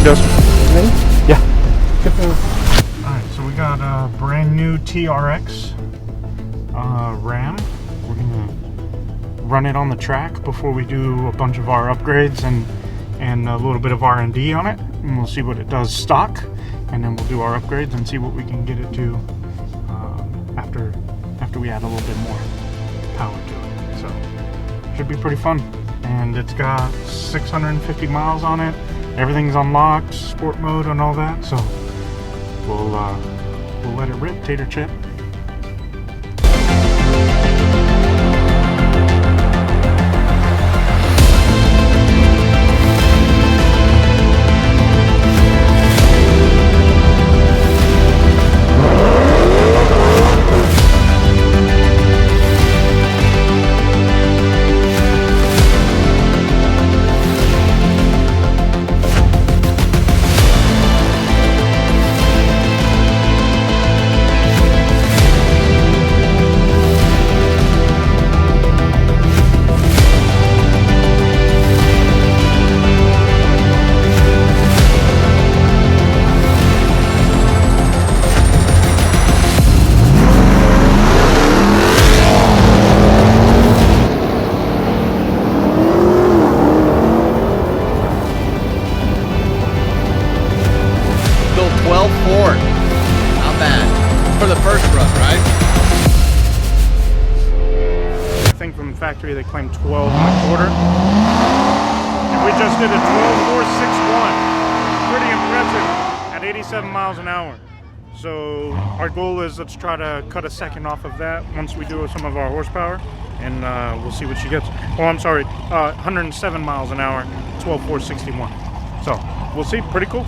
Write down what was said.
does. Me? Yeah. Alright, so we got a brand new TRX Ram. We're gonna run it on the track before we do a bunch of our upgrades and a little bit of R&D on it, and we'll see what it does stock, and then we'll do our upgrades and see what we can get it to after we add a little bit more power to it. So should be pretty fun. And it's got 650 miles on it. Everything's unlocked, sport mode and all that. So we'll let it rip, tater chip. For the first run, right? I think from the factory they claimed 12 and a quarter. And we just did a 12.461. Pretty impressive at 87 miles an hour. So our goal is let's try to cut a second off of that once we do some of our horsepower, and we'll see what she gets. Oh, I'm sorry, 107 miles an hour, 12.461. So we'll see, pretty cool.